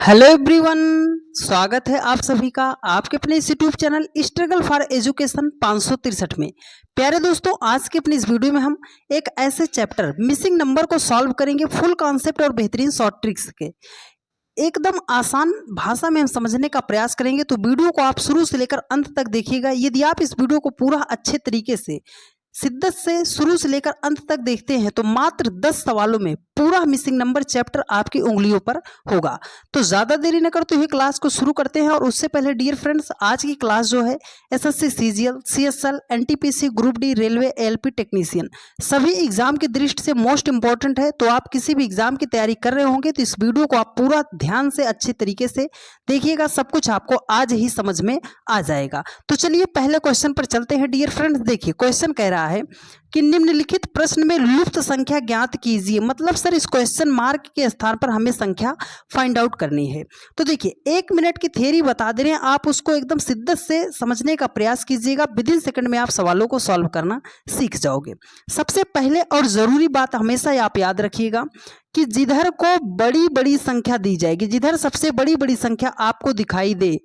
Hello everyone, स्वागत है आप सभी का आपके अपने इस YouTube channel struggle for education 563 में। प्यारे दोस्तों, आज के अपने इस वीडियो में हम एक ऐसे चैप्टर मिसिंग नंबर को सॉल्व करेंगे फुल कॉन्सेप्ट और बेहतरीन शॉर्ट ट्रिक्स के एकदम आसान भाषा में हम समझने का प्रयास करेंगे। तो वीडियो को आप शुरू से लेकर अंत तक देखिएगा। यदि आप इस वीडियो को पूरा अच्छे तरीके से शिद्दत से शुरू से लेकर अंत तक देखते हैं तो मात्र 10 सवालों में पूरा मिसिंग नंबर चैप्टर आपकी उंगलियों पर होगा। तो ज़्यादा देरी न करते हुए क्लास को शुरू करते हैं। और उससे पहले डियर फ्रेंड्स, आज की क्लास जो है SSC, CGL, CSL, NTPC, group D, railway, LP technician सभी एग्जाम की दृष्टि से मोस्ट इंपॉर्टेंट है। तो आप किसी भी एग्जाम की तैयारी कर रहे होंगे तो इस वीडियो को आप पूरा ध्यान से अच्छे तरीके से देखिएगा, सब कुछ आपको आज ही समझ में आ जाएगा। तो चलिए पहले क्वेश्चन पर चलते हैं। डियर फ्रेंड्स, देखिए क्वेश्चन कह रहा है कि निम्नलिखित प्रश्न में लुप्त संख्या ज्ञात कीजिए। मतलब सर इस क्वेश्चन मार्क के स्थान पर हमें संख्या फाइंड आउट करनी है। तो देखिए 1 मिनट की थ्योरी बता दे रहे हैं, आप उसको एकदम शिद्दत से समझने का प्रयास कीजिएगा। विद इन सेकंड में आप सवालों को सॉल्व करना सीख जाओगे। सबसे पहले और जरूरी बात हमेशा आप याद रखिएगा कि जिधर को बड़ी बड़ी संख्या दी जाएगी, जिधर सबसे बड़ी बड़ी संख्या आपको दिखाई दे,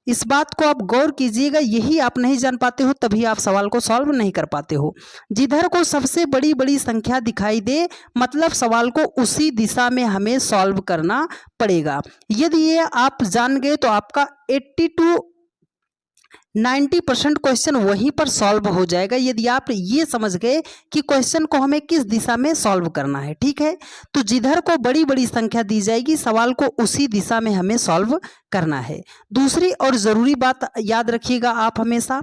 इस बात को आप गौर कीजिएगा। यही आप नहीं जान पाते हो तभी आप सवाल को सॉल्व नहीं कर पाते हो। जिधर को सबसे बड़ी बड़ी संख्या दिखाई दे मतलब सवाल को उसी दिशा में हमें सॉल्व करना पड़ेगा। यदि ये आप जान गए तो आपका 80 to 90% क्वेश्चन वहीं पर सॉल्व हो जाएगा। यदि आप ये समझ गए कि क्वेश्चन को हमें किस दिशा में सॉल्व करना है, ठीक है। तो जिधर को बड़ी बड़ी संख्या दी जाएगी सवाल को उसी दिशा में हमें सॉल्व करना है। दूसरी और जरूरी बात याद रखिएगा आप हमेशा,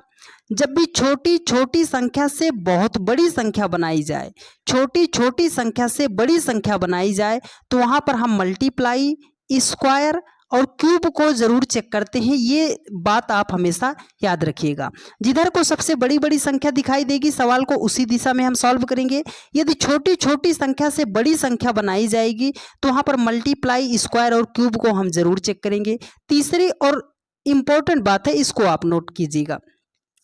जब भी छोटी छोटी संख्या से बहुत बड़ी संख्या बनाई जाए, छोटी छोटी संख्या से बड़ी संख्या बनाई जाए तो वहां पर हम मल्टीप्लाई, स्क्वायर और क्यूब को जरूर चेक करते हैं। ये बात आप हमेशा याद रखिएगा। जिधर को सबसे बड़ी बड़ी संख्या दिखाई देगी सवाल को उसी दिशा में हम सॉल्व करेंगे। यदि छोटी छोटी संख्या से बड़ी संख्या बनाई जाएगी तो वहां पर मल्टीप्लाई, स्क्वायर और क्यूब को हम जरूर चेक करेंगे। तीसरी और इम्पोर्टेंट बात है, इसको आप नोट कीजिएगा।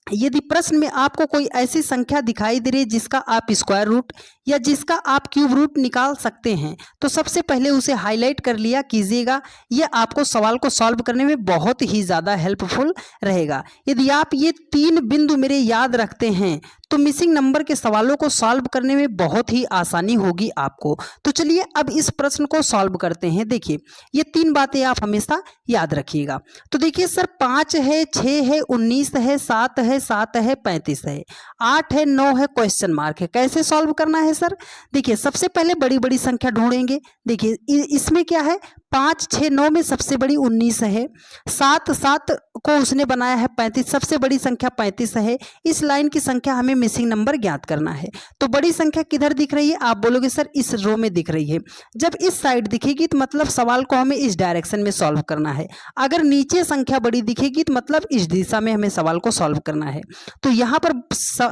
यदि प्रश्न में आपको कोई ऐसी संख्या दिखाई दे रही है जिसका आप स्क्वायर रूट या जिसका आप क्यूब रूट निकाल सकते हैं तो सबसे पहले उसे हाईलाइट कर लिया कीजिएगा। यह आपको सवाल को सॉल्व करने में बहुत ही ज़्यादा हेल्पफुल रहेगा। यदि आप ये 3 बिंदु मेरे याद रखते हैं तो मिसिंग नंबर के सवालों को सॉल्व करने में बहुत ही आसानी होगी आपको। तो चलिए अब इस प्रश्न को सॉल्व करते हैं। देखिए ये 3 बातें आप हमेशा याद रखिएगा। तो देखिए सर 5 है, 6 है, 19 है, 7 है, 7 है, 35 है, 8 है, 9 है, क्वेश्चन मार्क है। कैसे सॉल्व करना है सर? देखिए सबसे पहले बड़ी बड़ी संख्या ढूंढेंगे। देखिए इसमें क्या है, 5, 6, 9 में सबसे बड़ी 19 है, 7 को उसने बनाया है 35, सबसे बड़ी संख्या 35 है। इस लाइन की संख्या हमें मिसिंग नंबर ज्ञात करना है। तो बड़ी संख्या किधर दिख रही है? आप बोलोगे सर इस रो में दिख रही है। जब इस साइड दिखेगी तो मतलब सवाल को हमें इस डायरेक्शन में सॉल्व करना है। अगर नीचे संख्या बड़ी दिखेगी तो मतलब इस दिशा में हमें सवाल को सॉल्व करना है। तो यहाँ पर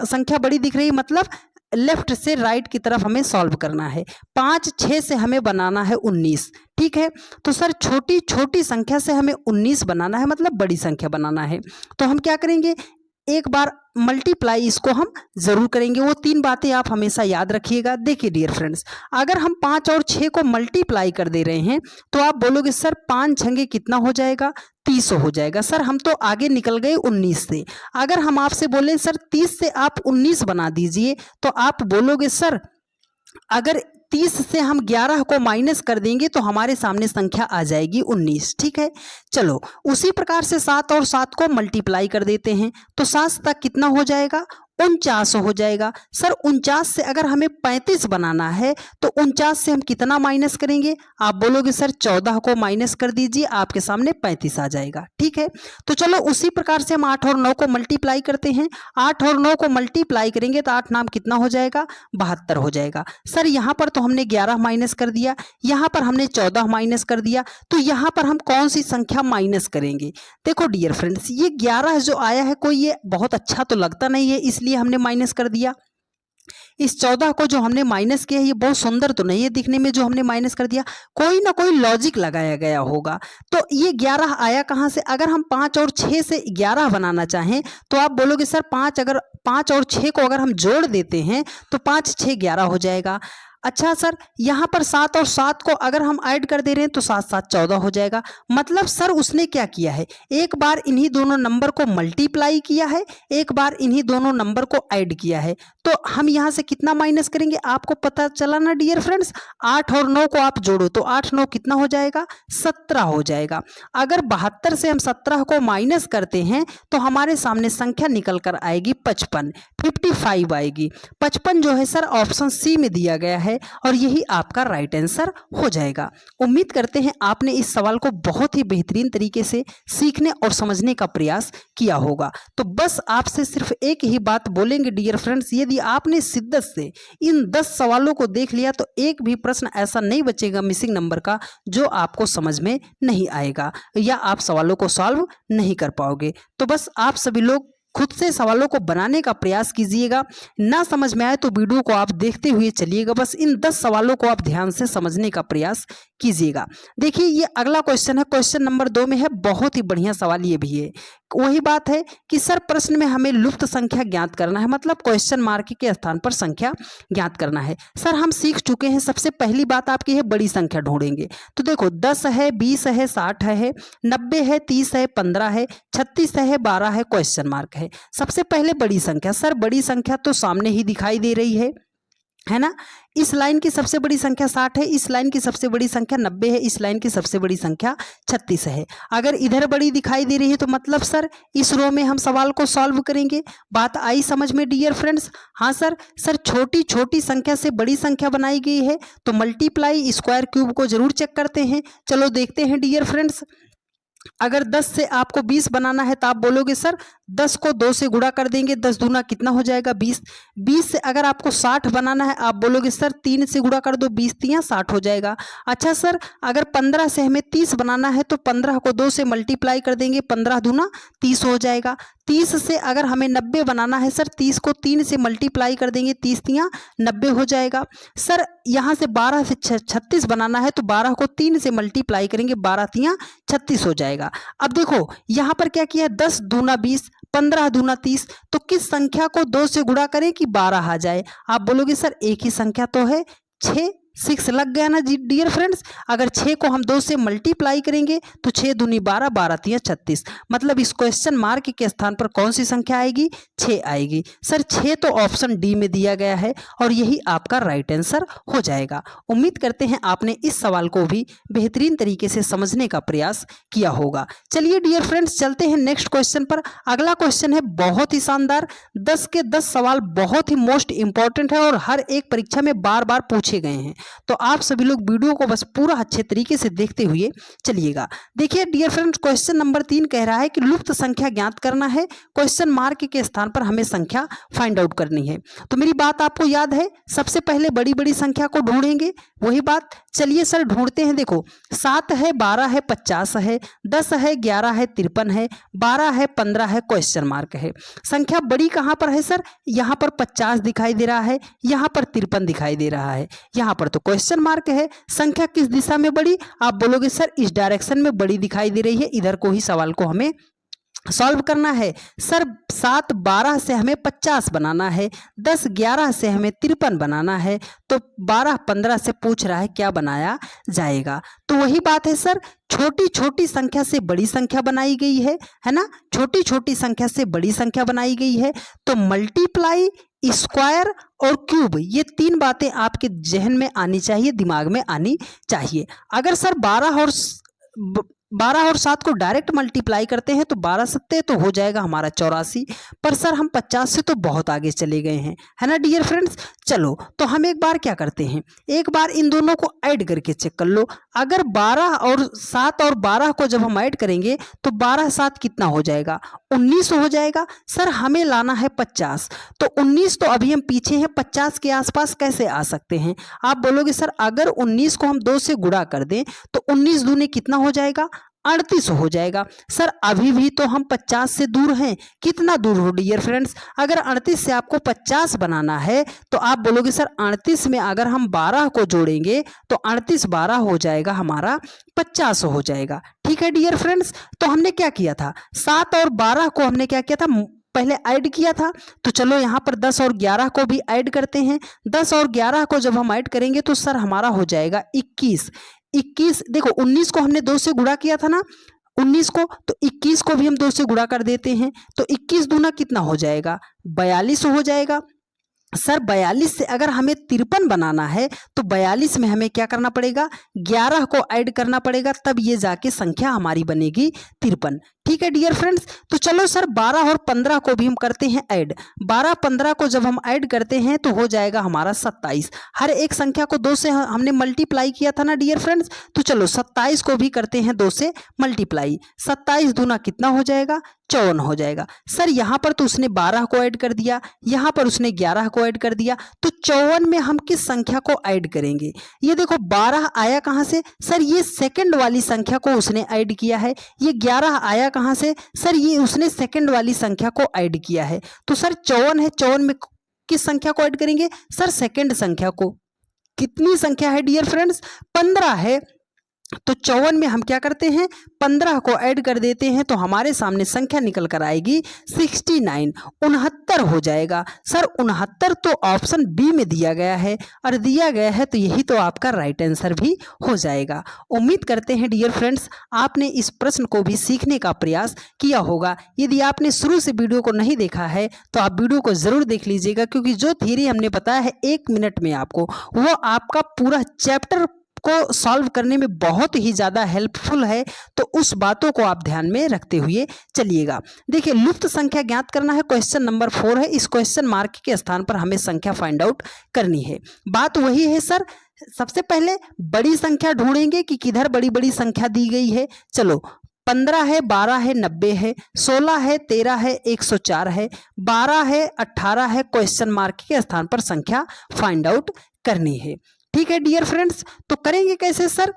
संख्या बड़ी दिख रही है मतलब लेफ्ट से राइट की तरफ हमें सॉल्व करना है। 5, 6 से हमें बनाना है 19, ठीक है। तो सर छोटी छोटी संख्या से हमें 19 बनाना है मतलब बड़ी संख्या बनाना है। तो हम क्या करेंगे, एक बार मल्टीप्लाई इसको हम जरूर करेंगे। वो 3 बातें आप हमेशा याद रखिएगा। देखिए डियर फ्रेंड्स, अगर हम 5 और 6 को मल्टीप्लाई कर दे रहे हैं तो आप बोलोगे सर 5 छंगे कितना हो जाएगा, 30 हो जाएगा। सर हम तो आगे निकल गए 19 से। अगर हम आपसे बोले सर 30 से आप 19 बना दीजिए तो आप बोलोगे सर अगर 30 से हम 11 को माइनस कर देंगे तो हमारे सामने संख्या आ जाएगी 19, ठीक है। चलो उसी प्रकार से 7 और 7 को मल्टीप्लाई कर देते हैं तो 7 तक कितना हो जाएगा, 49 हो जाएगा। सर 49 से अगर हमें 35 बनाना है तो 49 से हम कितना माइनस करेंगे? आप बोलोगे सर 14 को माइनस कर दीजिए, आपके सामने 35 आ जाएगा, ठीक है। तो चलो उसी प्रकार से हम 8 और 9 को मल्टीप्लाई करते हैं। 8 और 9 को मल्टीप्लाई करेंगे तो 8 नाम कितना हो जाएगा, 72 हो जाएगा। सर यहाँ पर तो हमने 11 माइनस कर दिया, यहाँ पर हमने 14 माइनस कर दिया, तो यहाँ पर हम कौन सी संख्या माइनस करेंगे? देखो डियर फ्रेंड्स, ये 11 जो आया है कोई ये बहुत अच्छा तो लगता नहीं है इसलिए हमने माइनस कर दिया। इस 14 को जो हमने माइनस किया है ये बहुत सुंदर तो नहीं है दिखने में, जो हमने माइनस कर दिया कोई ना कोई लॉजिक लगाया गया होगा। तो ये 11 आया कहाँ से? अगर हम 5 और 6 से 11 बनाना चाहें तो आप बोलोगे सर 5 और 6 को अगर हम जोड़ देते हैं तो 5, 6, 11 हो जाएगा। अच्छा सर, यहाँ पर 7 और 7 को अगर हम ऐड कर दे रहे हैं तो 7 7 14 हो जाएगा। मतलब सर उसने क्या किया है, एक बार इन्हीं दोनों नंबर को मल्टीप्लाई किया है, एक बार इन्हीं दोनों नंबर को ऐड किया है। तो हम यहाँ से कितना माइनस करेंगे, आपको पता चला ना डियर फ्रेंड्स, 8 और 9 को आप जोड़ो तो 8 9 कितना हो जाएगा, 17 हो जाएगा। अगर 72 से हम 17 को माइनस करते हैं तो हमारे सामने संख्या निकल कर आएगी 55, 55 आएगी। 55 जो है सर ऑप्शन सी में दिया गया है और यही आपका राइट आंसर हो जाएगा। उम्मीद करते हैं आपने इस सवाल को बहुत ही बेहतरीन तरीके से सीखने और समझने का प्रयास किया होगा। तो बस आपसे सिर्फ एक ही बात बोलेंगे डियर फ्रेंड्स, यदि आपने शिद्दत से इन 10 सवालों को देख लिया तो एक भी प्रश्न ऐसा नहीं बचेगा मिसिंग नंबर का जो आपको समझ में नहीं आएगा या आप सवालों को सॉल्व नहीं कर पाओगे। तो बस आप सभी लोग खुद से सवालों को बनाने का प्रयास कीजिएगा। ना समझ में आए तो वीडियो को आप देखते हुए चलिएगा, बस इन 10 सवालों को आप ध्यान से समझने का प्रयास कीजिएगा। देखिए ये अगला क्वेश्चन है, क्वेश्चन नंबर 2 में है, बहुत ही बढ़िया सवाल ये भी है। वही बात है कि सर प्रश्न में हमें लुप्त संख्या ज्ञात करना है, मतलब क्वेश्चन मार्क के स्थान पर संख्या ज्ञात करना है। सर हम सीख चुके हैं, सबसे पहली बात आपकी है बड़ी संख्या ढूंढेंगे। तो देखो 10 है, 20 है, 60 है, 90 है, 30 है, 15 है, 36 है, 12 है, क्वेश्चन मार्क है। सबसे पहले बड़ी संख्या, सर बड़ी संख्या तो सामने ही दिखाई दे रही है ना। इस लाइन की सबसे बड़ी संख्या 60 है, इस लाइन की सबसे बड़ी संख्या 90 है, इस लाइन की सबसे बड़ी संख्या 36 है। अगर इधर बड़ी दिखाई दे रही है तो मतलब सर इस रो में हम सवाल को सॉल्व करेंगे। बात आई समझ में डियर फ्रेंड्स? हाँ सर, छोटी छोटी संख्या से बड़ी संख्या बनाई गई है तो मल्टीप्लाई स्क्वायर क्यूब को जरूर चेक करते हैं। चलो देखते हैं डियर फ्रेंड्स। अगर 10 से आपको 20 बनाना है तो आप बोलोगे सर 10 को 2 से गुणा कर देंगे, 10 दूना कितना हो जाएगा 20। 20 से अगर आपको 60 बनाना है आप बोलोगे सर 3 से गुणा कर दो, 20 तियां 60 हो जाएगा। अच्छा सर अगर 15 से हमें 30 बनाना है तो 15 को 2 से मल्टीप्लाई कर देंगे, 15 दूना 30 हो जाएगा। 30 से अगर हमें 90 बनाना है सर 30 को 3 से मल्टीप्लाई कर देंगे, 30 तियां 90 हो जाएगा। सर यहाँ से 12 से 36 बनाना है तो 12 को 3 से मल्टीप्लाई करेंगे, 12 तियां 36 हो जाएगा। अब देखो यहाँ पर क्या किया है, 10 दूना 20, 15 दूना 30, तो किस संख्या को 2 से गुणा करें कि 12 आ जाए? आप बोलोगे सर एक ही संख्या तो है 6, 6 लग गया ना जी डियर फ्रेंड्स। अगर 6 को हम 2 से मल्टीप्लाई करेंगे तो 6 दूनी 12, 12 तियां 36, मतलब इस क्वेश्चन मार्क के स्थान पर कौन सी संख्या आएगी, 6 आएगी। सर 6 तो ऑप्शन डी में दिया गया है और यही आपका राइट आंसर हो जाएगा। उम्मीद करते हैं आपने इस सवाल को भी बेहतरीन तरीके से समझने का प्रयास किया होगा। चलिए डियर फ्रेंड्स चलते हैं नेक्स्ट क्वेश्चन पर। अगला क्वेश्चन है बहुत ही शानदार, 10 के 10 सवाल बहुत ही मोस्ट इंपॉर्टेंट है और हर एक परीक्षा में बार बार पूछे गए हैं। तो आप सभी लोग वीडियो को बस पूरा अच्छे तरीके से देखते हुए चलिएगा। देखिए डियर फ्रेंड्स क्वेश्चन नंबर 3 कह रहा है कि लुप्त संख्या ज्ञात करना है, क्वेश्चन मार्क के स्थान पर हमें संख्या फाइंड आउट करनी है। तो मेरी बात आपको याद है, सबसे पहले बड़ी बड़ी संख्या को ढूंढेंगे, वही बात। चलिए सर ढूंढते हैं। देखो 7 है, 12 है, 50 है, 10 है, 11 है, 53 है, 12 है, 15 है, क्वेश्चन मार्क है। संख्या बड़ी कहां पर है सर? यहां पर 50 दिखाई दे रहा है, यहां पर 53 दिखाई दे रहा है, यहां पर तो क्वेश्चन मार्क है। संख्या किस दिशा में बड़ी? आप बोलोगे सर इस डायरेक्शन में बड़ी दिखाई दे रही है, इधर को ही सवाल को हमें सॉल्व करना है। सर 7 12 से हमें 50 बनाना है, 10 11 से हमें 53 बनाना है, तो 12 15 से पूछ रहा है क्या बनाया जाएगा। तो वही बात है सर, छोटी छोटी संख्या से बड़ी संख्या बनाई गई है ना, छोटी छोटी संख्या से बड़ी संख्या बनाई गई है। तो मल्टीप्लाई, स्क्वायर और क्यूब, ये 3 बातें आपके जहन में आनी चाहिए, दिमाग में आनी चाहिए। अगर सर 12 और 7 को डायरेक्ट मल्टीप्लाई करते हैं तो 12 सत्ते तो हो जाएगा हमारा 84, पर सर हम 50 से तो बहुत आगे चले गए हैं, है ना डियर फ्रेंड्स। चलो तो हम एक बार क्या करते हैं, एक बार इन दोनों को ऐड करके चेक कर लो। अगर 12 और 7 और 12 को जब हम ऐड करेंगे तो 12 7 कितना हो जाएगा, 19 हो जाएगा। सर हमें लाना है 50, तो 19 तो अभी हम पीछे हैं, 50 के आसपास कैसे आ सकते हैं? आप बोलोगे सर अगर 19 को हम 2 से गुणा कर दें तो 19 दूने कितना हो जाएगा, 38 हो जाएगा। सर अभी भी तो हम 50 से दूर हैं, कितना दूर हो डियर फ्रेंड्स? अगर 38 से आपको 50 बनाना है तो आप बोलोगे सर 38 में अगर हम 12 को जोड़ेंगे तो 38 12 हो जाएगा, हमारा 50 हो जाएगा। ठीक है डियर फ्रेंड्स, तो हमने क्या किया था, 7 और 12 को हमने क्या किया था, पहले ऐड किया था। तो चलो यहाँ पर 10 और 11 को भी ऐड करते हैं। 10 और 11 को जब हम ऐड करेंगे तो सर हमारा हो जाएगा 21। 21 देखो 19 को हमने 2 से गुणा किया था ना, 19 को, तो 21 को भी हम 2 से गुणा कर देते हैं। तो 21 दूना कितना हो जाएगा, 42 हो जाएगा। सर 42 से अगर हमें 53 बनाना है तो 42 में हमें क्या करना पड़ेगा, 11 को ऐड करना पड़ेगा, तब ये जाके संख्या हमारी बनेगी 53। ठीक है डियर फ्रेंड्स। तो चलो सर 12 और 15 को भी हम करते हैं ऐड। 12 15 को जब हम ऐड करते हैं तो हो जाएगा हमारा 27। हर एक संख्या को 2 से हमने मल्टीप्लाई किया था ना डियर फ्रेंड्स। तो चलो 27 को भी करते हैं 2 से मल्टीप्लाई। 27 दूना कितना हो जाएगा, 54 हो जाएगा। सर यहाँ पर तो उसने 12 को ऐड कर दिया, यहाँ पर उसने 11 को ऐड कर दिया, तो 54 में हम किस संख्या को ऐड करेंगे। ये देखो 12 आया कहाँ से, सर ये सेकंड वाली संख्या को उसने ऐड किया है। ये 11 आया कहाँ से, सर ये उसने सेकंड वाली संख्या को ऐड किया है। तो सर 54 है, 54 में किस संख्या को ऐड करेंगे, सर सेकंड संख्या को। कितनी संख्या है डियर फ्रेंड्स, 15 है। तो 54 में हम क्या करते हैं, 15 को ऐड कर देते हैं, तो हमारे सामने संख्या निकल कर आएगी 69, 69 हो जाएगा। सर 69 तो ऑप्शन बी में दिया गया है, और दिया गया है तो यही तो आपका राइट आंसर भी हो जाएगा। उम्मीद करते हैं डियर फ्रेंड्स आपने इस प्रश्न को भी सीखने का प्रयास किया होगा। यदि आपने शुरू से वीडियो को नहीं देखा है तो आप वीडियो को ज़रूर देख लीजिएगा, क्योंकि जो थ्योरी हमने बताया है 1 मिनट में आपको, वो आपका पूरा चैप्टर को सॉल्व करने में बहुत ही ज़्यादा हेल्पफुल है। तो उस बातों को आप ध्यान में रखते हुए चलिएगा। देखिए लुप्त संख्या ज्ञात करना है, क्वेश्चन नंबर 4 है। इस क्वेश्चन मार्क के स्थान पर हमें संख्या फाइंड आउट करनी है। बात वही है सर, सबसे पहले बड़ी संख्या ढूंढेंगे कि किधर बड़ी बड़ी संख्या दी गई है। चलो 15 है, 12 है, 90 है, 16 है, 13 है, 104 है, 12 है, 18 है, क्वेश्चन मार्क के स्थान पर संख्या फाइंड आउट करनी है। ठीक है डियर फ्रेंड्स, तो करेंगे कैसे सर,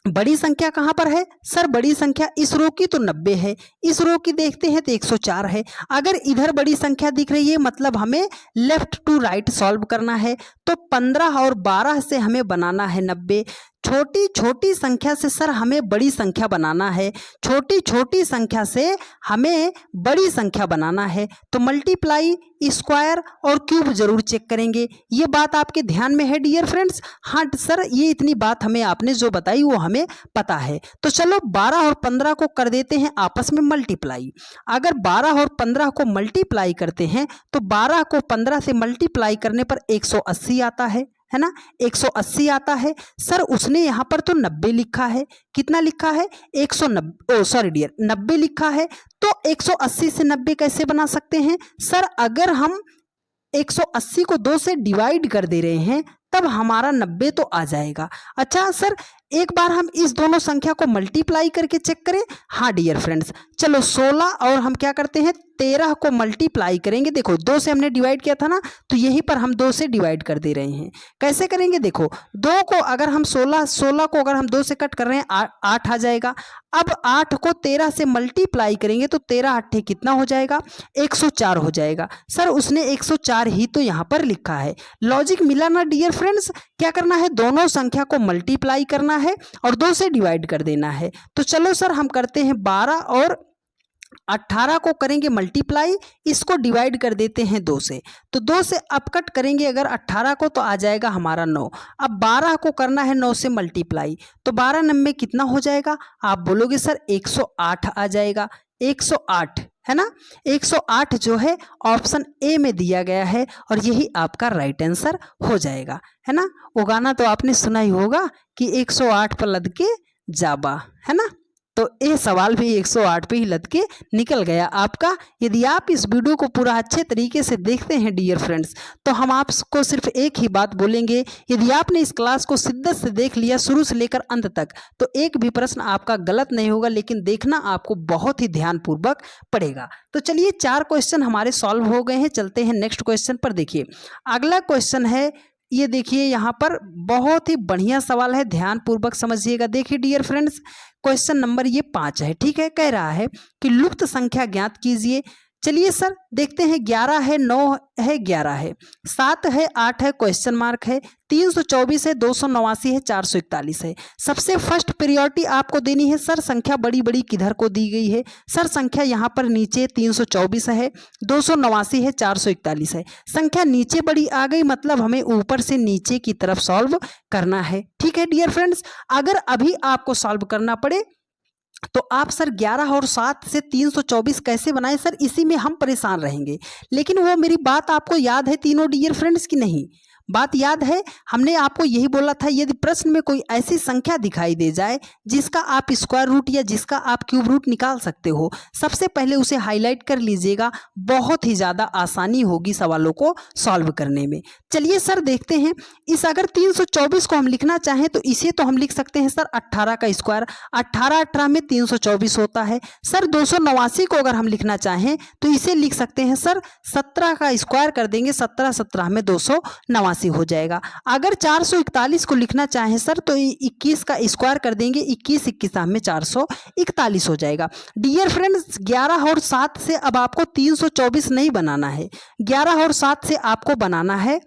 बड़ी संख्या कहाँ पर है, सर बड़ी संख्या इस रो की तो 90 है, इस रो की देखते हैं तो 104 है। अगर इधर बड़ी संख्या दिख रही है मतलब हमें लेफ्ट टू राइट सॉल्व करना है। तो 15 और 12 से हमें बनाना है 90। छोटी छोटी संख्या से सर हमें बड़ी संख्या बनाना है, छोटी छोटी संख्या से हमें बड़ी संख्या बनाना है। तो मल्टीप्लाई, स्क्वायर और क्यूब जरूर चेक करेंगे। ये बात आपके ध्यान में है डियर फ्रेंड्स। हाँ सर ये इतनी बात हमें आपने जो बताई वो हमें पता है। तो चलो 12 और 15 को कर देते हैं आपस में मल्टीप्लाई। अगर 12 और 15 को मल्टीप्लाई करते हैं तो 12 को 15 से मल्टीप्लाई करने पर 180 आता है ना, 180 आता है। सर उसने यहाँ पर तो 90 लिखा है, कितना लिखा है, 190, सॉरी डियर 90 लिखा है। तो 180 से 90 कैसे बना सकते हैं सर, अगर हम 180 को 2 से डिवाइड कर दे रहे हैं तब हमारा 90 तो आ जाएगा। अच्छा सर एक बार हम इस दोनों संख्या को मल्टीप्लाई करके चेक करें। हाँ डियर फ्रेंड्स, चलो 16 और हम क्या करते हैं 13 को मल्टीप्लाई करेंगे। देखो 2 से हमने डिवाइड किया था ना, तो यहीं पर हम 2 से डिवाइड कर दे रहे हैं। कैसे करेंगे, देखो 2 को अगर हम 16 को अगर हम 2 से कट कर रहे हैं 8 आ जाएगा। अब 8 को 13 से मल्टीप्लाई करेंगे तो 13 8 कितना हो जाएगा, 104 हो जाएगा। सर उसने 104 ही तो यहाँ पर लिखा है। लॉजिक मिला ना डियर फ्रेंड्स। क्या करना है, दोनों संख्या को मल्टीप्लाई करना है और 2 से डिवाइड कर देना है। तो चलो सर हम करते हैं 12 और 18 को करेंगे मल्टीप्लाई, इसको डिवाइड कर देते हैं 2 से। तो 2 से अपकट करेंगे अगर 18 को तो आ जाएगा हमारा 9। अब 12 को करना है 9 से मल्टीप्लाई, तो 12 9 कितना हो जाएगा, आप बोलोगे सर 108 आ जाएगा। 108 है ना, 108 जो है ऑप्शन ए में दिया गया है और यही आपका राइट आंसर हो जाएगा। है ना, वो गाना तो आपने सुना ही होगा कि 108 पर लद के जाबा, है ना। तो ये सवाल भी 108 पे ही लद के निकल गया आपका। यदि आप इस वीडियो को पूरा अच्छे तरीके से देखते हैं डियर फ्रेंड्स, तो हम आपको सिर्फ एक ही बात बोलेंगे, यदि आपने इस क्लास को शिद्दत से देख लिया शुरू से लेकर अंत तक, तो एक भी प्रश्न आपका गलत नहीं होगा, लेकिन देखना आपको बहुत ही ध्यानपूर्वक पड़ेगा। तो चलिए 4 क्वेश्चन हमारे सॉल्व हो गए हैं, चलते हैं नेक्स्ट क्वेश्चन पर। देखिए अगला क्वेश्चन है, ये देखिए यहाँ पर बहुत ही बढ़िया सवाल है, ध्यानपूर्वक समझिएगा। देखिए डियर फ्रेंड्स, क्वेश्चन नंबर ये 5 है। ठीक है, कह रहा है कि लुप्त संख्या ज्ञात कीजिए। चलिए सर देखते हैं, 11 है, 9 है, 11 है, 7 है, 8 है, क्वेश्चन मार्क है, 324 है, 289 है, 441 है। सबसे फर्स्ट प्रायोरिटी आपको देनी है सर, संख्या बड़ी बड़ी किधर को दी गई है। सर संख्या यहाँ पर नीचे 324 है, 289 है, 441 है। संख्या नीचे बड़ी आ गई, मतलब हमें ऊपर से नीचे की तरफ सॉल्व करना है। ठीक है डियर फ्रेंड्स, अगर अभी आपको सॉल्व करना पड़े तो आप सर 11 और 7 से 324 कैसे बनाए सर, इसी में हम परेशान रहेंगे। लेकिन वो मेरी बात आपको याद है तीनों डियर फ्रेंड्स की नहीं? बात याद है, हमने आपको यही बोला था, यदि प्रश्न में कोई ऐसी संख्या दिखाई दे जाए जिसका आप स्क्वायर रूट या जिसका आप क्यूब रूट निकाल सकते हो, सबसे पहले उसे हाईलाइट कर लीजिएगा, बहुत ही ज़्यादा आसानी होगी सवालों को सॉल्व करने में। चलिए सर देखते हैं, इस अगर 324 को हम लिखना चाहें तो इसे तो हम लिख सकते हैं सर 18 का स्क्वायर, 18 18 में 324 होता है। सर 289 को अगर हम लिखना चाहें तो इसे लिख सकते हैं सर 17 का स्क्वायर कर देंगे, 17 17 में 289 हो जाएगा। अगर 441 को लिखना चाहें सर तो 21 का स्क्वायर कर देंगे, 21 21 में 441 हो जाएगा। डियर फ्रेंड्स 11 और 7 से अब आपको 324 नहीं बनाना है, 11 और 7 से आपको बनाना है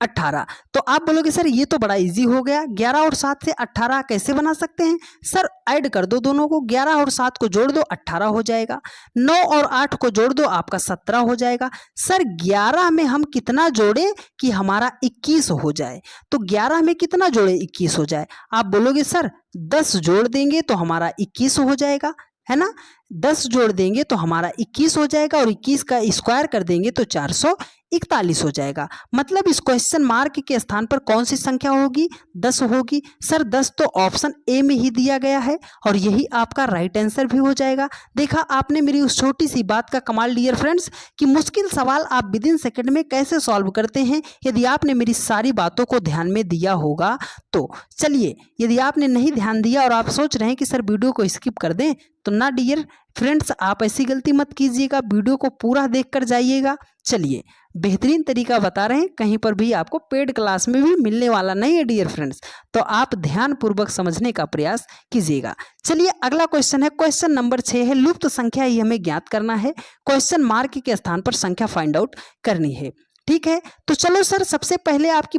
18। तो आप बोलोगे सर ये तो बड़ा इजी हो गया, 11 और 7 से 18 कैसे बना सकते हैं? सर ऐड कर दो दोनों को, 11 और 7 को जोड़ दो 18 हो जाएगा, 9 और 8 को जोड़ दो आपका 17 हो जाएगा। सर 11 में हम कितना जोड़े कि हमारा 21 हो जाए? तो 11 में कितना जोड़े 21 हो जाए? आप बोलोगे सर 10 जोड़ देंगे तो हमारा 21 हो जाएगा, है ना? 10 जोड़ देंगे तो हमारा 21 हो जाएगा और 21 का स्क्वायर कर देंगे तो 441 हो जाएगा। मतलब इस क्वेश्चन मार्क के स्थान पर कौन सी संख्या होगी? 10 होगी। सर 10 तो ऑप्शन ए में ही दिया गया है और यही आपका राइट आंसर भी हो जाएगा। देखा आपने मेरी उस छोटी सी बात का कमाल डियर फ्रेंड्स, कि मुश्किल सवाल आप विद इन सेकेंड में कैसे सॉल्व करते हैं, यदि आपने मेरी सारी बातों को ध्यान में दिया होगा तो। चलिए यदि आपने नहीं ध्यान दिया और आप सोच रहे हैं कि सर वीडियो को स्किप कर दें, तो ना डियर फ्रेंड्स आप ऐसी गलती मत कीजिएगा, वीडियो को पूरा देखकर जाइएगा। चलिए बेहतरीन तरीका बता रहे हैं, कहीं पर भी आपको पेड क्लास में भी मिलने वाला नहीं है डियर फ्रेंड्स, तो आप ध्यान पूर्वक समझने का प्रयास कीजिएगा। चलिए अगला क्वेश्चन है, क्वेश्चन नंबर 6 है, लुप्त संख्या ही हमें ज्ञात करना है, क्वेश्चन मार्क के स्थान पर संख्या फाइंड आउट करनी है। ठीक है, तो चलो सर सबसे पहले आपकी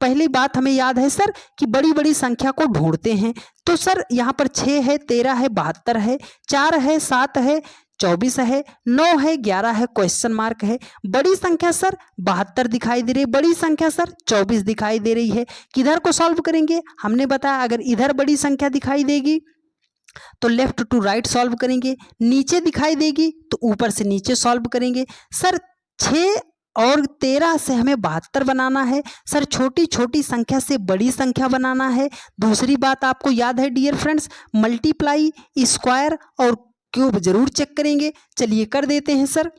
पहली बात हमें याद है सर कि बड़ी बड़ी संख्या को ढूंढते हैं। तो सर यहाँ पर 6 है, 13 है, 72 है, 4 है, 7 है, 24 है, 9 है, 11 है, क्वेश्चन मार्क है। बड़ी संख्या सर 72 दिखाई दे रही है, बड़ी संख्या सर 24 दिखाई दे रही है। किधर को सॉल्व करेंगे? हमने बताया अगर इधर बड़ी संख्या दिखाई देगी तो लेफ्ट टू राइट सॉल्व करेंगे, नीचे दिखाई देगी तो ऊपर से नीचे सॉल्व करेंगे। सर 6 और 13 से हमें 72 बनाना है। सर छोटी छोटी संख्या से बड़ी संख्या बनाना है। दूसरी बात आपको याद है डियर फ्रेंड्स, मल्टीप्लाई, स्क्वायर और क्यूब जरूर चेक करेंगे। चलिए कर देते हैं सर।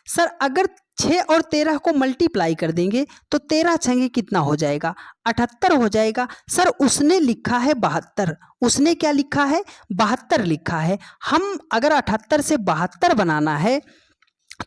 सर अगर 6 और 13 को मल्टीप्लाई कर देंगे तो 13 छंगे कितना हो जाएगा? 78 हो जाएगा। सर उसने लिखा है 72, उसने क्या लिखा है? 72 लिखा है। हम अगर 78 से 72 बनाना है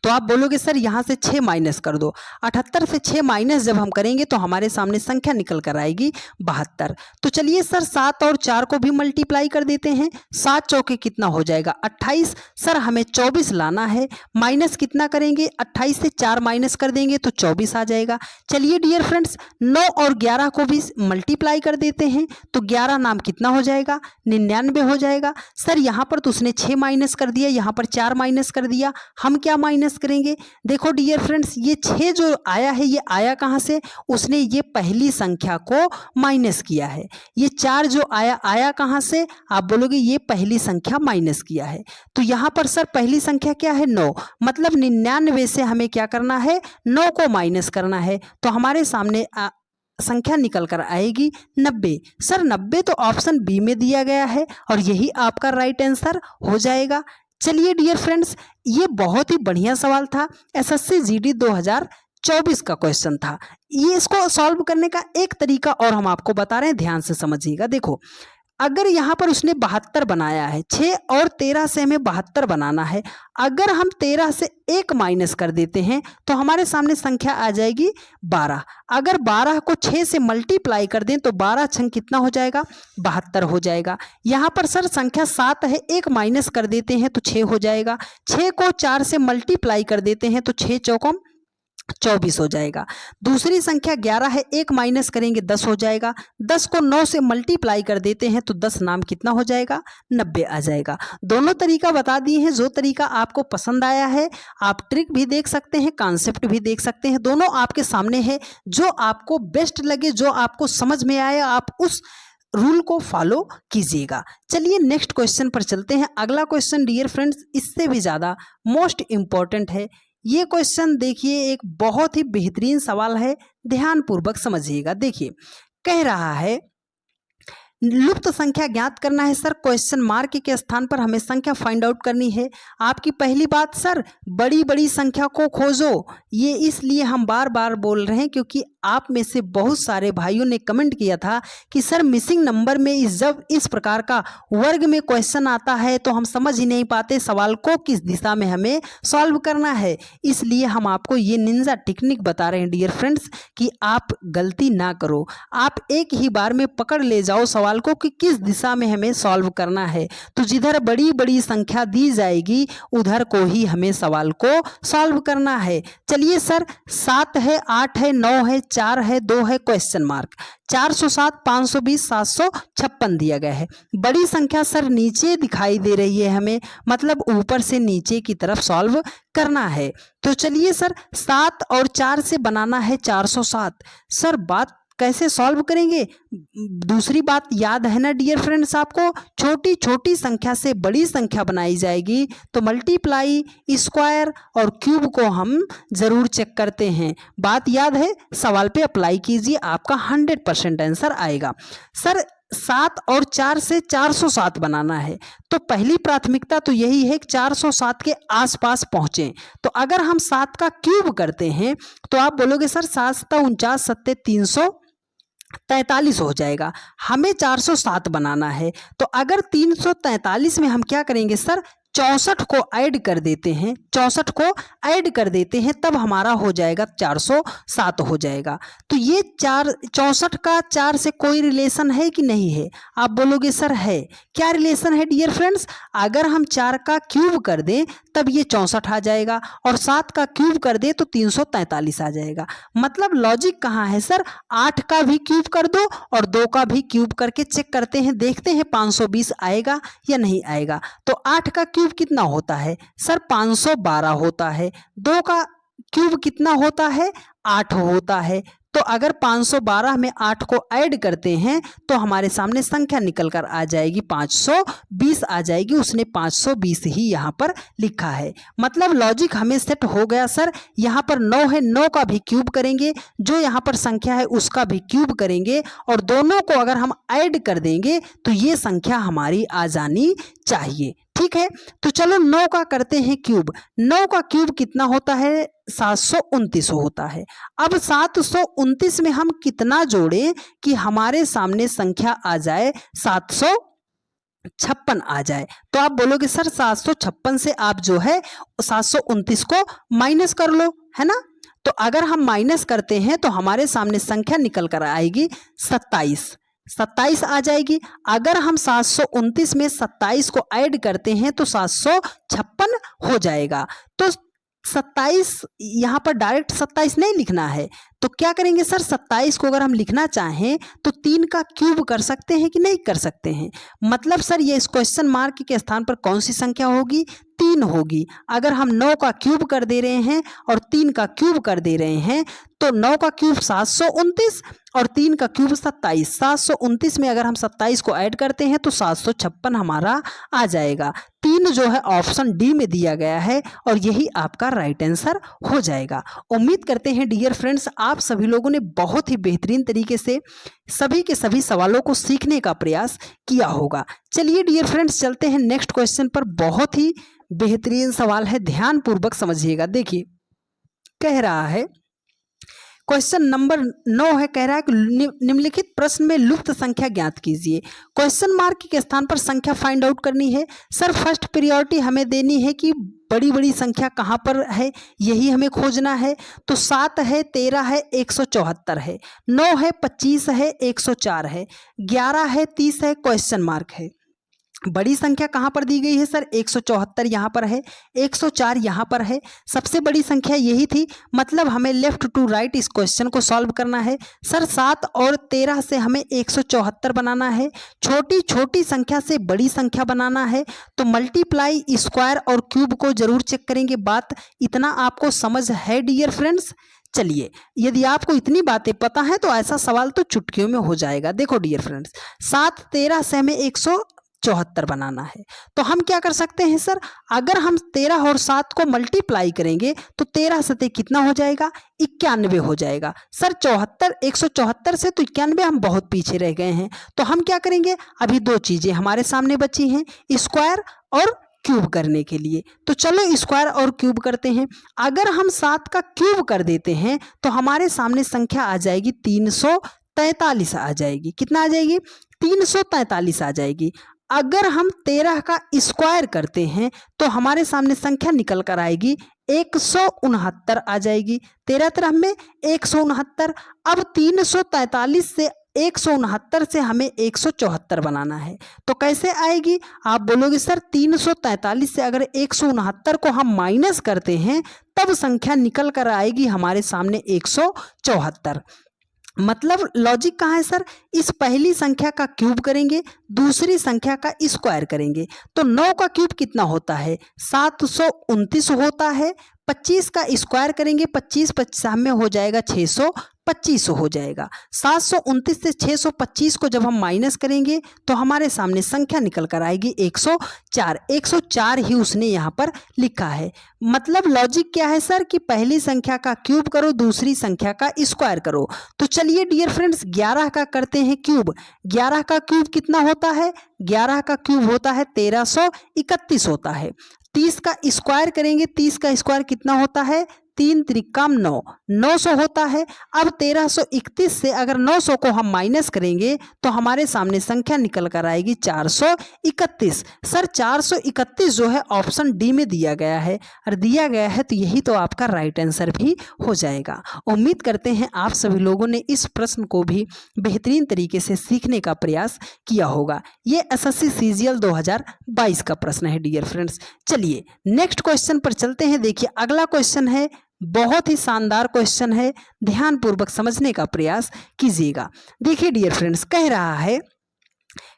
तो आप बोलोगे सर यहाँ से 6 माइनस कर दो। 78 से 6 माइनस जब हम करेंगे तो हमारे सामने संख्या निकल कर आएगी 72। तो चलिए सर 7 और 4 को भी मल्टीप्लाई कर देते हैं। 7 चौके कितना हो जाएगा? 28। सर हमें 24 लाना है, माइनस कितना करेंगे? 28 से 4 माइनस कर देंगे तो 24 आ जाएगा। चलिए डियर फ्रेंड्स 9 और 11 को भी मल्टीप्लाई कर देते हैं तो 11 नाम कितना हो जाएगा? 99 हो जाएगा। सर यहाँ पर तो उसने 6 माइनस कर दिया, यहाँ पर 4 माइनस कर दिया, हम क्या माइनस करेंगे? देखो डियर फ्रेंड्स ये 6 जो आया है ये आया कहां से? उसने ये पहली संख्या को माइनस किया है। ये 4 जो आया आया कहां से? आप बोलोगे ये पहली संख्या माइनस किया है। तो यहां पर सर पहली संख्या क्या है? 9, मतलब 99 से हमें क्या करना है? 9 को माइनस करना है। तो हमारे सामने संख्या निकल कर आएगी 90। सर 90 तो ऑप्शन बी में दिया गया है और यही आपका राइट आंसर हो जाएगा। चलिए डियर फ्रेंड्स ये बहुत ही बढ़िया सवाल था, एसएससी जीडी 2024 का क्वेश्चन था। ये इसको सॉल्व करने का एक तरीका और हम आपको बता रहे हैं, ध्यान से समझिएगा। देखो अगर यहाँ पर उसने 72 बनाया है, 6 और 13 से हमें 72 बनाना है। अगर हम 13 से 1 माइनस कर देते हैं तो हमारे सामने संख्या आ जाएगी 12। अगर 12 को 6 से मल्टीप्लाई कर दें तो 12 छंग कितना हो जाएगा, 72 हो जाएगा। यहाँ पर सर संख्या 7 है, 1 माइनस कर देते हैं तो 6 हो जाएगा। 6 को 4 से मल्टीप्लाई कर देते हैं तो 6 चौकों 24 हो जाएगा। दूसरी संख्या 11 है, 1 माइनस करेंगे 10 हो जाएगा। 10 को 9 से मल्टीप्लाई कर देते हैं तो 10 नाम कितना हो जाएगा, 90 आ जाएगा। दोनों तरीका बता दिए हैं। जो तरीका आपको पसंद आया है, आप ट्रिक भी देख सकते हैं, कॉन्सेप्ट भी देख सकते हैं, दोनों आपके सामने है। जो आपको बेस्ट लगे, जो आपको समझ में आए, आप उस रूल को फॉलो कीजिएगा। चलिए नेक्स्ट क्वेश्चन पर चलते हैं। अगला क्वेश्चन डियर फ्रेंड्स इससे भी ज़्यादा मोस्ट इम्पॉर्टेंट है। ये क्वेश्चन देखिए, एक बहुत ही बेहतरीन सवाल है, ध्यानपूर्वक समझिएगा। देखिए कह रहा है लुप्त संख्या ज्ञात करना है। सर क्वेश्चन मार्क के स्थान पर हमें संख्या फाइंड आउट करनी है। आपकी पहली बात सर, बड़ी बड़ी संख्या को खोजो। ये इसलिए हम बार बार बोल रहे हैं क्योंकि आप में से बहुत सारे भाइयों ने कमेंट किया था कि सर मिसिंग नंबर में जब इस प्रकार का वर्ग में क्वेश्चन आता है तो हम समझ ही नहीं पाते सवाल को किस दिशा में हमें सॉल्व करना है। इसलिए हम आपको ये निंजा टेक्निक बता रहे हैं डियर फ्रेंड्स कि आप गलती ना करो, आप एक ही बार में पकड़ ले जाओ सवाल को कि किस दिशा में हमें सॉल्व करना है। तो जिधर बड़ी बड़ी संख्या दी जाएगी उधर को ही हमें सवाल को सॉल्व करना है। चलिए सर 7 है, 8 है, 9 है, 4 है, 2 है, क्वेश्चन मार्क। 407, 520, 756 दिया गया है। बड़ी संख्या सर नीचे दिखाई दे रही है हमें, मतलब ऊपर से नीचे की तरफ सॉल्व करना है। तो चलिए सर 7 और 4 से बनाना है 407। सर बात कैसे सॉल्व करेंगे? दूसरी बात याद है ना डियर फ्रेंड्स आपको, छोटी छोटी संख्या से बड़ी संख्या बनाई जाएगी तो मल्टीप्लाई, स्क्वायर और क्यूब को हम जरूर चेक करते हैं। बात याद है? सवाल पे अप्लाई कीजिए, आपका 100% आंसर आएगा। सर 7 और 4 से 407 बनाना है तो पहली प्राथमिकता तो यही है कि 407 के आसपास पहुंचें। तो अगर हम 7 का क्यूब करते हैं तो आप बोलोगे सर 7 7 49 7 343 हो जाएगा। हमें 407 बनाना है तो अगर 343 में हम क्या करेंगे सर, 64 को ऐड कर देते हैं, 64 को ऐड कर देते हैं तब हमारा हो जाएगा 407 हो जाएगा। तो ये 64 का 4 से कोई रिलेशन है कि नहीं है? आप बोलोगे सर है। क्या रिलेशन है डियर फ्रेंड्स? अगर हम 4 का क्यूब कर दें तब ये 64 आ जाएगा और 7 का क्यूब कर दें तो 343 आ जाएगा। मतलब लॉजिक कहाँ है सर? 8 का भी क्यूब कर दो और 2 का भी क्यूब करके चेक करते हैं, देखते हैं 520 आएगा या नहीं आएगा। तो 8 का क्यूब कितना होता है सर? 512 होता है। 2 का क्यूब कितना होता है? 8 होता है। तो अगर 512 में 8 को ऐड करते हैं तो हमारे सामने संख्या निकल कर आ जाएगी 520 आ जाएगी। उसने 520 ही यहाँ पर लिखा है। मतलब लॉजिक हमें सेट हो गया सर। यहाँ पर 9 है, 9 का भी क्यूब करेंगे, जो यहाँ पर संख्या है उसका भी क्यूब करेंगे और दोनों को अगर हम ऐड कर देंगे तो ये संख्या हमारी आ जानी चाहिए। ठीक है, तो चलो 9 का करते हैं क्यूब। 9 का क्यूब कितना होता है? 729 होता है। अब 729 में हम कितना जोड़ें कि हमारे सामने संख्या आ जाए 756 आ जाए? तो आप बोलोगे सर 756 से आप जो है 729 को माइनस कर लो, है ना? तो अगर हम माइनस करते हैं तो हमारे सामने संख्या निकल कर आएगी 27 आ जाएगी। अगर हम 729 में 27 को ऐड करते हैं तो 756 हो जाएगा। तो 27 यहाँ पर डायरेक्ट 27 नहीं लिखना है तो क्या करेंगे सर, 27 को अगर हम लिखना चाहें तो 3 का क्यूब कर सकते हैं कि नहीं कर सकते हैं? मतलब सर ये इस क्वेश्चन मार्क के स्थान पर कौन सी संख्या होगी? 3 होगी। अगर हम 9 का क्यूब कर दे रहे हैं और 3 का क्यूब कर दे रहे हैं तो 9 का क्यूब 729 और 3 का क्यूब 27। 729 में अगर हम 27 को ऐड करते हैं तो 756 हमारा आ जाएगा। 3 जो है ऑप्शन डी में दिया गया है और यही आपका राइट आंसर हो जाएगा। उम्मीद करते हैं डियर फ्रेंड्स आप सभी लोगों ने बहुत ही बेहतरीन तरीके से सभी के सभी सवालों को सीखने का प्रयास किया होगा। चलिए डियर फ्रेंड्स चलते हैं नेक्स्ट क्वेश्चन पर। बहुत ही बेहतरीन सवाल है, ध्यान पूर्वक समझिएगा। देखिए कह रहा है क्वेश्चन नंबर 9 है, कह रहा है कि निम्नलिखित प्रश्न में लुप्त संख्या ज्ञात कीजिए। क्वेश्चन मार्क के स्थान पर संख्या फाइंड आउट करनी है। सर फर्स्ट प्रायोरिटी हमें देनी है कि बड़ी बड़ी संख्या कहाँ पर है, यही हमें खोजना है। तो 7 है, 13 है, 174 है, 9 है, 25 है, 104 है, 11 है, 30 है, क्वेश्चन मार्क है। बड़ी संख्या कहाँ पर दी गई है सर, 174 यहाँ पर है, 104 यहाँ पर है, सबसे बड़ी संख्या यही थी। मतलब हमें लेफ्ट टू राइट इस क्वेश्चन को सॉल्व करना है। सर 7 और 13 से हमें 174 बनाना है, छोटी छोटी संख्या से बड़ी संख्या बनाना है। तो मल्टीप्लाई, स्क्वायर और क्यूब को जरूर चेक करेंगे। बात इतना आपको समझ है डियर फ्रेंड्स? चलिए, यदि आपको इतनी बातें पता है तो ऐसा सवाल तो चुटकियों में हो जाएगा। देखो डियर फ्रेंड्स, 7 13 से हमें 174 बनाना है। तो हम क्या कर सकते हैं सर, अगर हम 13 और 7 को मल्टीप्लाई करेंगे तो 13 सते कितना हो जाएगा, 91 हो जाएगा। सर 174 से तो 91 हम बहुत पीछे रह गए हैं। तो हम क्या करेंगे, अभी दो चीजें हमारे सामने बची हैं, स्क्वायर और क्यूब करने के लिए। तो चलो स्क्वायर और क्यूब करते हैं। अगर हम 7 का क्यूब कर देते हैं तो हमारे सामने संख्या आ जाएगी 343 आ जाएगी। कितना आ जाएगी, 343 आ जाएगी। अगर हम 13 का स्क्वायर करते हैं तो हमारे सामने संख्या निकल कर आएगी 169 आ जाएगी। 13 13 में 169। अब 343 से 169 से हमें 174 बनाना है। तो कैसे आएगी, आप बोलोगे सर 343 से अगर 169 को हम माइनस करते हैं तब संख्या निकल कर आएगी हमारे सामने 174। मतलब लॉजिक कहाँ है सर, इस पहली संख्या का क्यूब करेंगे, दूसरी संख्या का स्क्वायर करेंगे। तो 9 का क्यूब कितना होता है, 729 होता है। 25 का स्क्वायर करेंगे, 25 25 में हो जाएगा 625 हो जाएगा। 729 से 625 को जब हम माइनस करेंगे तो हमारे सामने संख्या निकल कर आएगी 104। 104 ही उसने यहाँ पर लिखा है। मतलब लॉजिक क्या है सर कि पहली संख्या का क्यूब करो, दूसरी संख्या का स्क्वायर करो। तो चलिए डियर फ्रेंड्स 11 का करते हैं क्यूब। 11 का क्यूब कितना होता है, 11 का क्यूब होता है 1331 होता है। 30 का स्क्वायर करेंगे, 30 का स्क्वायर कितना होता है, 3 त्रिकम 9, 900 होता है। अब 1331 से अगर 900 को हम माइनस करेंगे तो हमारे सामने संख्या निकल कर आएगी 431। सर 431 जो है ऑप्शन डी में दिया गया है, और दिया गया है तो यही तो आपका राइट आंसर भी हो जाएगा। उम्मीद करते हैं आप सभी लोगों ने इस प्रश्न को भी बेहतरीन तरीके से सीखने का प्रयास किया होगा। ये एसएससी सीजीएल 2022 का प्रश्न है डियर फ्रेंड्स। चलिए नेक्स्ट क्वेश्चन पर चलते हैं। देखिए अगला क्वेश्चन है, बहुत ही शानदार क्वेश्चन है, ध्यान पूर्वक समझने का प्रयास कीजिएगा। देखिए डियर फ्रेंड्स, कह रहा है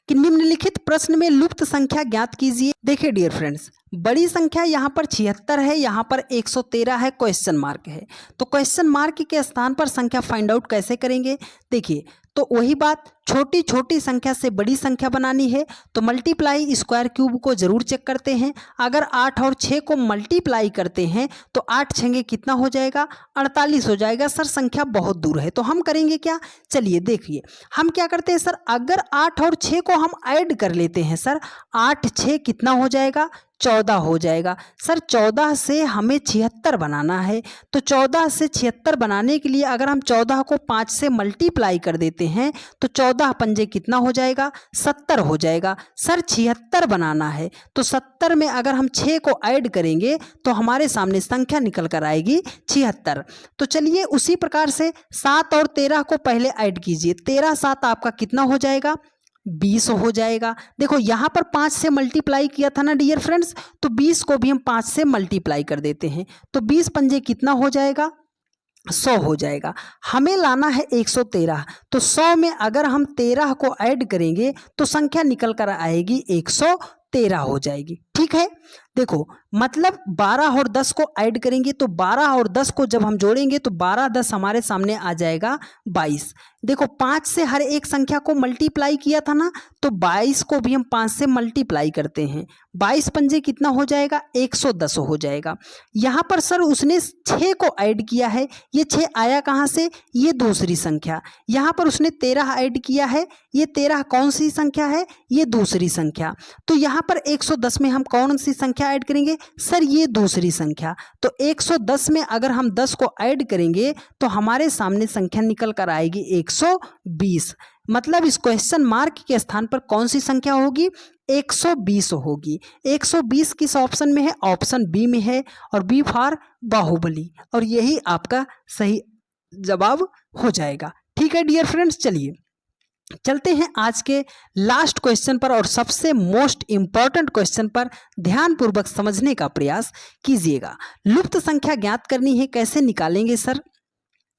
कि निम्नलिखित प्रश्न में लुप्त संख्या ज्ञात कीजिए। देखिए डियर फ्रेंड्स, बड़ी संख्या यहाँ पर 76 है, यहाँ पर 113 है, क्वेश्चन मार्क है। तो क्वेश्चन मार्क के स्थान पर संख्या फाइंड आउट कैसे करेंगे, देखिए तो वही बात, छोटी छोटी संख्या से बड़ी संख्या बनानी है तो मल्टीप्लाई, स्क्वायर, क्यूब को जरूर चेक करते हैं। अगर 8 और 6 को मल्टीप्लाई करते हैं तो 8 छंगे कितना हो जाएगा, 48 हो जाएगा। सर संख्या बहुत दूर है तो हम करेंगे क्या, चलिए देखिए हम क्या करते हैं सर, अगर 8 और 6 को हम ऐड कर लेते हैं सर, 8 6 कितना हो जाएगा, 14 हो जाएगा। सर 14 से हमें 76 बनाना है। तो 14 से 76 बनाने के लिए अगर हम 14 को 5 से मल्टीप्लाई कर देते हैं तो 14 पंजे कितना हो जाएगा, 70 हो जाएगा। सर 76 बनाना है तो 70 में अगर हम 6 को ऐड करेंगे तो हमारे सामने संख्या निकल कर आएगी 76। तो चलिए उसी प्रकार से 7 और 13 को पहले ऐड कीजिए। 13 7 आपका कितना हो जाएगा, 20 हो जाएगा। देखो यहाँ पर 5 से मल्टीप्लाई किया था ना डियर फ्रेंड्स, तो 20 को भी हम 5 से मल्टीप्लाई कर देते हैं तो 20 पंजे कितना हो जाएगा, 100 हो जाएगा। हमें लाना है 113, तो 100 में अगर हम 13 को ऐड करेंगे तो संख्या निकल कर आएगी 113 हो जाएगी। ठीक है, देखो मतलब 12 और 10 को ऐड करेंगे तो 12 और 10 को जब हम जोड़ेंगे तो 12 10 हमारे सामने आ जाएगा 22। देखो 5 से हर एक संख्या को मल्टीप्लाई किया था ना, तो 22 को भी हम 5 से मल्टीप्लाई करते हैं। 22 पंजे कितना हो जाएगा, 110 हो जाएगा। यहाँ पर सर उसने 6 को ऐड किया है, ये 6 आया कहाँ से, ये दूसरी संख्या। यहाँ पर उसने 13 ऐड किया है, ये 13 कौन सी संख्या है, ये दूसरी संख्या। तो यहाँ पर 110 में हम कौन सी संख्या ऐड करेंगे सर? ये दूसरी संख्या। तो 110 में अगर हम 10 को ऐड करेंगे तो हमारे सामने संख्या निकल कर आएगी 120। मतलब इस क्वेश्चन मार्क के स्थान पर कौन सी संख्या होगी? 120 होगी। 120 किस ऑप्शन में है? ऑप्शन बी में है, और बी फॉर बाहुबली, और यही आपका सही जवाब हो जाएगा। ठीक है डियर फ्रेंड्स, चलिए चलते हैं आज के लास्ट क्वेश्चन पर, और सबसे मोस्ट इंपॉर्टेंट क्वेश्चन पर ध्यानपूर्वक समझने का प्रयास कीजिएगा। लुप्त संख्या ज्ञात करनी है, कैसे निकालेंगे सर?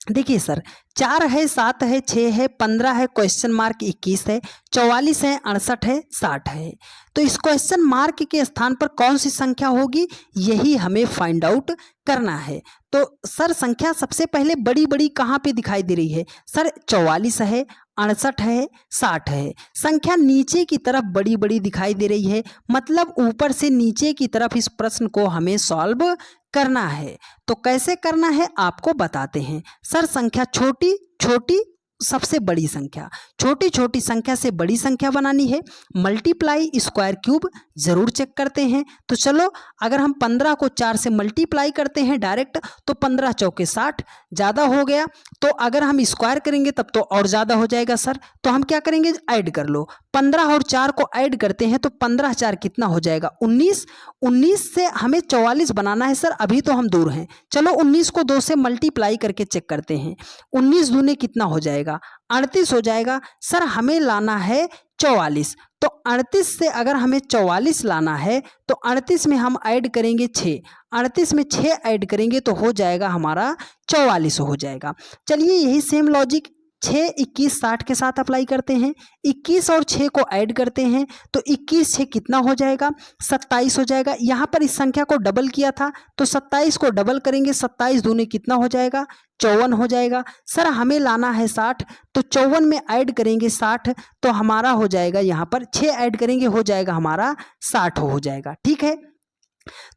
देखिए सर, 4 है, 7 है, 6 है, 15 है, क्वेश्चन मार्क 21 है, 44 है, 68 है, 60 है। तो इस क्वेश्चन मार्क के स्थान पर कौन सी संख्या होगी, यही हमें फाइंड आउट करना है। तो सर संख्या सबसे पहले बड़ी बड़ी कहाँ पे दिखाई दे रही है? सर 44 है, 68 है, 60 है। संख्या नीचे की तरफ बड़ी बड़ी दिखाई दे रही है, मतलब ऊपर से नीचे की तरफ इस प्रश्न को हमें सॉल्व करना है। तो कैसे करना है आपको बताते हैं। सर संख्या छोटी छोटी सबसे बड़ी संख्या, छोटी छोटी संख्या से बड़ी संख्या बनानी है। मल्टीप्लाई स्क्वायर क्यूब जरूर चेक करते हैं। तो चलो, अगर हम 15 को 4 से मल्टीप्लाई करते हैं डायरेक्ट, तो 15 चौके 60 ज़्यादा हो गया। तो अगर हम स्क्वायर करेंगे तब तो और ज़्यादा हो जाएगा सर। तो हम क्या करेंगे, ऐड कर लो। 15 और 4 को ऐड करते हैं तो 15 4 कितना हो जाएगा? 19। 19 से हमें 44 बनाना है सर, अभी तो हम दूर हैं। चलो 19 को 2 से मल्टीप्लाई करके चेक करते हैं। 19 दूने कितना हो जाएगा? 38 हो जाएगा। सर हमें लाना है 44। तो 38 से अगर हमें 44 लाना है तो 38 में हम ऐड करेंगे 6। 38 में 6 ऐड करेंगे तो हो जाएगा हमारा 44 हो जाएगा। चलिए यही सेम लॉजिक 6, 21, 60 के साथ अप्लाई करते हैं। 21 और 6 को ऐड करते हैं तो 21 6 कितना हो जाएगा? 27 हो जाएगा। यहाँ पर इस संख्या को डबल किया था तो 27 को डबल करेंगे, 27 दूने कितना हो जाएगा? 54 हो जाएगा। सर हमें लाना है 60, तो 54 में ऐड करेंगे 60 तो हमारा हो जाएगा, यहाँ पर 6 ऐड करेंगे हो जाएगा हमारा 60 हो जाएगा। ठीक है,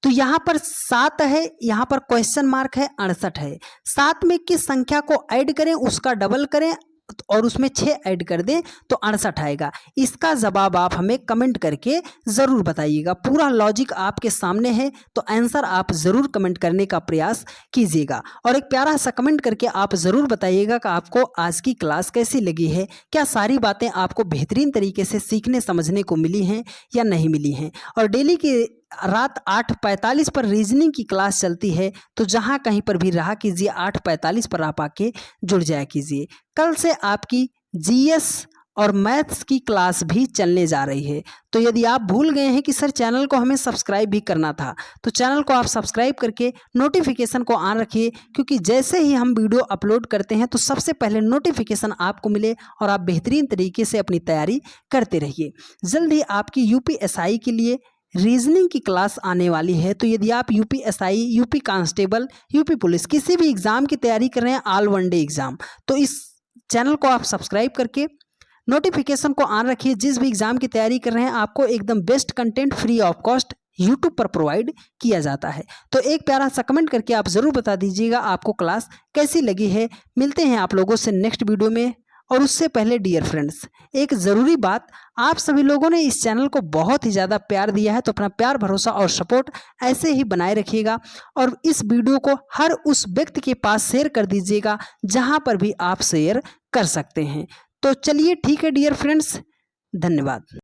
तो यहाँ पर 7 है, यहाँ पर क्वेश्चन मार्क है, 68 है। 7 में किस संख्या को ऐड करें, उसका डबल करें और उसमें 6 ऐड कर दें तो 68 आएगा। इसका जवाब आप हमें कमेंट करके ज़रूर बताइएगा। पूरा लॉजिक आपके सामने है, तो आंसर आप ज़रूर कमेंट करने का प्रयास कीजिएगा, और एक प्यारा सा कमेंट करके आप ज़रूर बताइएगा कि आपको आज की क्लास कैसी लगी है, क्या सारी बातें आपको बेहतरीन तरीके से सीखने समझने को मिली हैं या नहीं मिली हैं। और डेली की रात 8:45 पर रीजनिंग की क्लास चलती है, तो जहां कहीं पर भी रहा कीजिए 8:45 पर आप आके जुड़ जाया कीजिए। कल से आपकी जीएस और मैथ्स की क्लास भी चलने जा रही है। तो यदि आप भूल गए हैं कि सर चैनल को हमें सब्सक्राइब भी करना था, तो चैनल को आप सब्सक्राइब करके नोटिफिकेशन को ऑन रखिए, क्योंकि जैसे ही हम वीडियो अपलोड करते हैं तो सबसे पहले नोटिफिकेशन आपको मिले और आप बेहतरीन तरीके से अपनी तैयारी करते रहिए। जल्द ही आपकी यूपीएसआई के लिए रीजनिंग की क्लास आने वाली है। तो यदि आप UPSI, UP constable, UP police किसी भी एग्ज़ाम की तैयारी कर रहे हैं, ऑल वन डे एग्ज़ाम, तो इस चैनल को आप सब्सक्राइब करके नोटिफिकेशन को ऑन रखिए। जिस भी एग्ज़ाम की तैयारी कर रहे हैं आपको एकदम best content free of cost YouTube पर प्रोवाइड किया जाता है। तो एक प्यारा सा कमेंट करके आप ज़रूर बता दीजिएगा आपको क्लास कैसी लगी है। मिलते हैं आप लोगों से नेक्स्ट वीडियो में। और उससे पहले डियर फ्रेंड्स, एक ज़रूरी बात, आप सभी लोगों ने इस चैनल को बहुत ही ज़्यादा प्यार दिया है, तो अपना प्यार, भरोसा और सपोर्ट ऐसे ही बनाए रखिएगा, और इस वीडियो को हर उस व्यक्ति के पास शेयर कर दीजिएगा जहां पर भी आप शेयर कर सकते हैं। तो चलिए ठीक है डियर फ्रेंड्स, धन्यवाद।